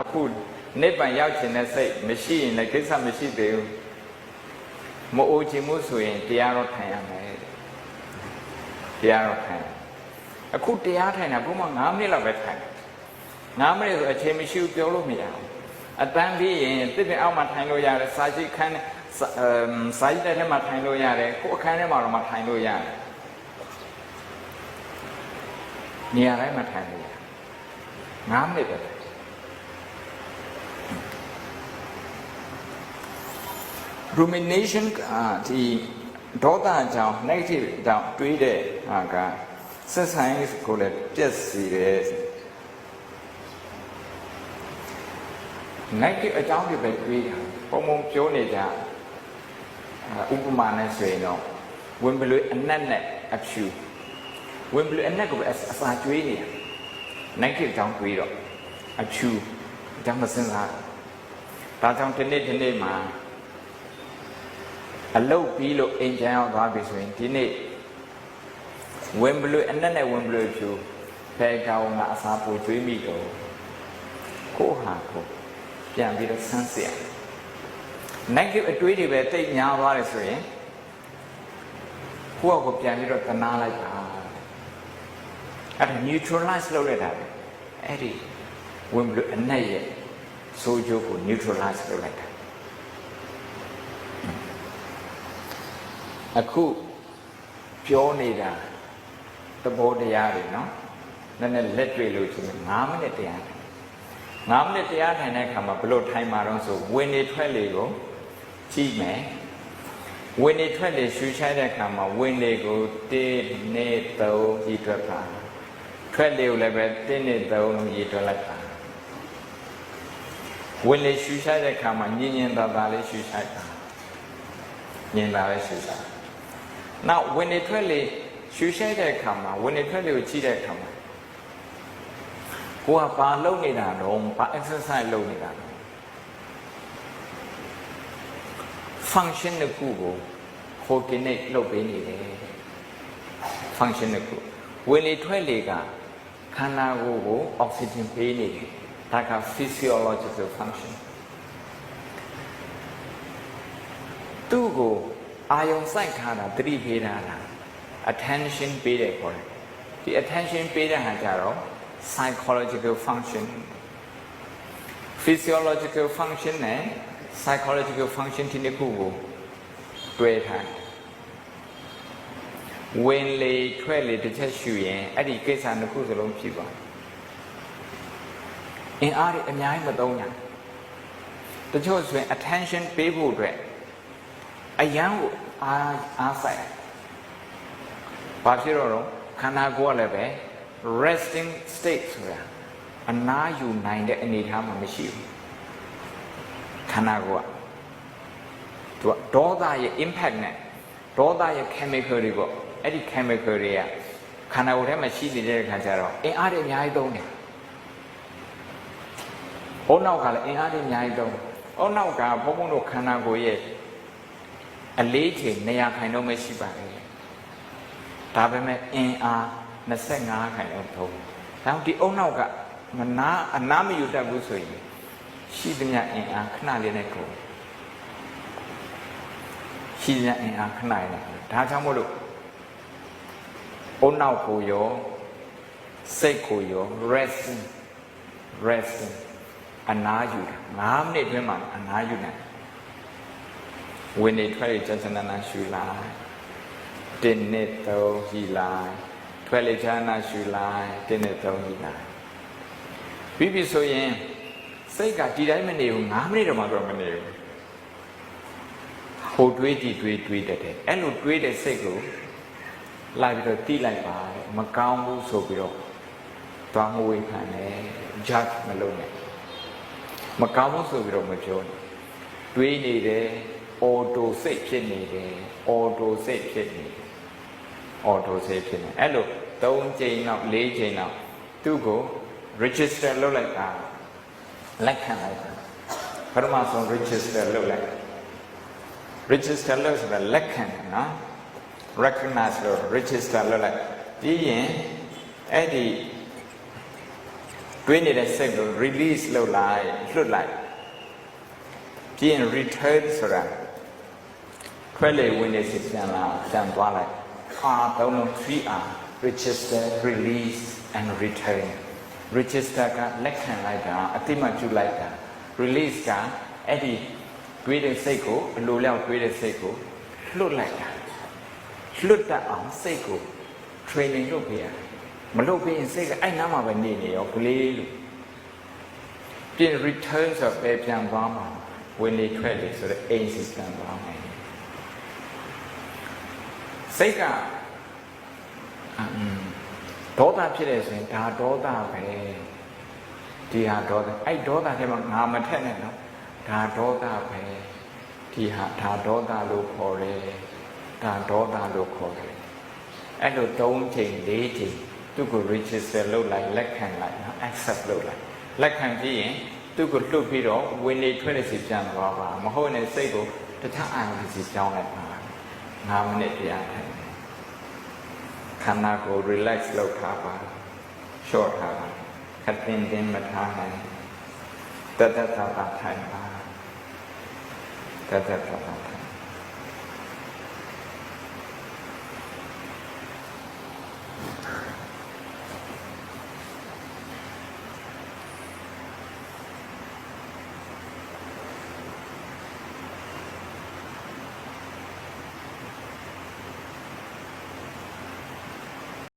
အခုနိဗ္ဗာန်ရောက်ခြင်းနဲ့စိတ်မရှိရင်လည်းကိစ္စမရှိသေးဘူးမအိုချင်မှုဆိုရင်တရားတော့ထိုင်ရမယ်တရားတော့ထိုင်အခုတရားထိုင်တာဘုမ9မိနစ်လောက်ပဲထိုင်9မိနစ်ဆိုအချိန်မရှိဘူးပြောလို့မရဘူးအတန်းပြီးရင်တစ်ပင်အောက်မှာထိုင်လို့ရတယ်စာကြည့်ခန်းစာကြည့်တဲ့ထဲမှာထိုင်လို့ရတယ်ကိုယ်အခန်းထဲမှာတော့မထိုင်လို့ရတယ်နေရာတိုင်းမှာထိုင်လို့ရတယ်9မိနစ်ပဲrumination ဒီဒေါသကြောင့် negative ကြောင့်တွေးတဲ့ဟာကဆက်ဆိုင်ကိုလည်းပြည့်စည်တယ် negative အကြောင်းတွေပဲတွေးတာပုံပြောနေကြဥပမာနဲ့ဆိုရင်တော့ဝင်ဘလွေအနက်နဲ့အဖြူဝင်ဘလွေအနက်ကိုအစာကျွေးနေတာ negative ကြောင့်တွေးတော့အဖြူအကြောင်းမစင်စားဒါကြောင့်ဒီနေ့မှာအလုတ်ပြီးလို့အိမ်ပြန်ရောက်သွားပြီဆိုရင်ဒီနေ့ဝင်ဘလွေအနက်နဲ့ဝင်ဘလွေဖြူဖဲကောင်ကအစာပူကျွေးမိတော့ကိုဟာကိုပြန်ပြီးတော့ဆန်းစစ်ရ negative အတွေးတွေပဲတိတ်များသွားတယ်ဆိုရင်ကိုယ့်ကိုပြန်ပြီးတော့တနာလိုက်ပါအဲ့ဒါ neutralize လုပ်လိုက်တာပဲအဲ့ဒီဝင်ဘလွေအနက်ရဲ့ဆိုးကျိုးကို neutralize လုပ်လိုက်တာအခုပြောနေတာသဘောတရားတွေနော်နည်းနည်းလက်တွေ့လို့ချင်း9မိနစ်တရား9မိနစ်တရားထိုင်တဲ့အခါမှာဘယ်လိုထိုင်မှာတော့ဆိုဝင်နေထွက်လေကိုကြည့်မယ်ဝင်နေထွက်လေရှူချိုက်တဲ့အခါမှာဝင်လေကို1 2 3ကြီးတွက်ပါထွက်လေကိုလည်းပဲ1 2 3ကြီးတွက်လိုက်ပါဝင်လေရှူချိုက်တဲ့အခါမှာညင်သာသာလေးရှူချိုက်ပါညင်သာလေးရှူချိုက်နောက်ဝင်နေထွက်လေရှူရှိတဲ့အခါမှာဝင်နေထွက်လေကိုကြည့်တဲ့အခါမှာကိုကဘာလုပ်နေတာတော့ဘာ exercise လုပ်နေတာလဲ function တစ်ခုကို coordinate လုပ်ပေးနေတယ် function တစ်ခုဝင်လေထွက်လေကခန္ဓာကိုယ်ကို oxygen ပေးနေတယ်ဒါက physiological function သူ့ကိုအာယုံစိုက်ထားတာသတိပေးတာလား attention ပေးတယ်ခေါ်တယ်ဒီ attention ပေးတဲ့ဟာကြတော့ psychological function physiological function နဲ့ psychological function ဒီနှစ်ခုကိုတွဲထားဝင်လေထွက်လေတစ်ချက်ရှူရင်အဲ့ဒီကိစ္စနှစ်ခုစလုံးဖြစ်သွားအင်အားတွေအများကြီးမသုံးညာတချို့ဆိုရင် attention ပေးဖို့အတွက်အယံကိုအားဆိုင်ဘာဖြစ်တော့ခန္ဓာကိုယ်ကလည်းပဲ resting state ဆိုတာအနားယူနိုင်တဲ့အနေအထားမှာမရှိဘူးခန္ဓာကိုယ်ကသူကဒေါသရဲ့ impact နဲ့ဒေါသရဲ့ chemical တွေပေါ့အဲ့ဒီ chemical တွေကခန္ဓာကိုယ်ထဲမှာရှိနေတဲ့အခါကျတော့အင်အားတွေအများကြီးသုံးတယ်ဘုံနောက်ကလည်းအင်အားတွေအများကြီးသုံးဘုံနောက်ကဘုံတို့ခန္ဓာကိုယ်ရဲ့အလေးချိန်200ခိုင်နှုန်းပဲရှိပါတယ်ဒါပေမဲ့အင်အား25ခိုင်နှုန်းသုံးဒါကြောင့်ဒီအုံနောက်ကအနားမယူတတ်ဘူးဆိုရင်ရှိသမျှအင်အားခဏလေးနဲ့ကုန်ရှိသမျှအင်အားခဏလေးနဲ့ဒါကြောင့်မို့လို့အုံနောက်ကိုရောစိတ်ကိုရော resting အနားယူတာ9မိနစ်အတွင်းမှာအနားယူနိုင်ဝင်နေထွက်လေကျန်နာရှူလိုက်1 2 3ကြီးလိုက်ထွက်လေကျန်နာရှူလိုက်1 2 3ကြီးလိုက်ပြီးပြီဆိုရင်စိတ်ကဒီတိုင်းမနေဘူး9မိနစ်တော့မှတော့မနေဘူးဟိုတွေးကြည့်တွေးတတ်တယ်အဲ့လိုတွေးတဲ့စိတ်ကိုလိုက်ပြီးတော့တိလိုက်ပါမကောင်းဘူးဆိုပြီးတော့သွားငွေခံတယ် judge မလုပ်နဲ့မကောင်းဘူးဆိုပြီးတော့မပြောနဲ့တွေးနေတယ်အော်တိုစိတ်ဖြစ်နေတယ်အော်တိုစိတ်ဖြစ်နေတယ်အော်တိုစိတ်ဖြစ်နေအဲ့လို3ချိန်လောက်4ချိန်လောက်သူ့ကို register လုပ်လိုက်တာလက်ခံလိုက်တာပထမဆုံး register လုပ်လိုက် register လုပ်ဆိုတာလက်ခံတယ်နော် recognize လို့ register လုပ်လိုက်ပြီးရင်အဲ့ဒီ တွေးနေတဲ့စိတ်ကို release လုပ်လိုက်လွတ်လိုက်ပြီးရင် return ဆိုတာခွဲလေဝင်နေစီပြန်လာပြန်သွားလိုက်သုံးလုံး 3R register release and return register ကလက်ခံလိုက်တာအတိမတ်ပြုလိုက်တာ release ကအဲ့ဒီတွေးတဲ့စိတ်ကိုအလိုလျောက်တွေးတဲ့စိတ်ကိုလွတ်လိုက်တာလွတ်တတ်အောင်စိတ်ကို training လုပ်ပေးရမလုပ်ပေးရင်စိတ်ကအဲ့နားမှာပဲနေရောကလေးလို့ပြင် return ဆိုပဲပြန်သွားမှာဝင်လေထွက်လေဆိုတော့အိမ်စီပြန်သွားမယ်စိတ်ကဒေါသဖြစ်တယ်ဆိုရင်ဒါဒေါသပဲဒီဟာဒေါသအဲ့ဒေါသထဲမှာငါမထက်နဲ့နော်ဒါဒေါသပဲဒီဟာဒါဒေါသလို့ခေါ်တယ်ဒါဒေါသလို့ခေါ်တယ်အဲ့လို3ချိန်4ချိန်သူ့ကို register လုပ်လိုက်လက်ခံလိုက်နော် accept လုပ်လိုက်လက်ခံပြီးရင်သူ့ကိုလွတ်ပြီးတော့ဝင်နေထွက်နေစီပြန်သွားပါမဟုတ်ရင်စိတ်ကိုတခြားအာရုံစီပြောင်းလိုက်ပါ9မိနစ်ပြန်ထိုင်ခန္ဓာကို relax လုပ်ထားပါ short ထားပါခပ်တင်းတင်းမထားနိုင်တတ်တတ်တာထိုင်ပါတတ်တတ်တာထိုင်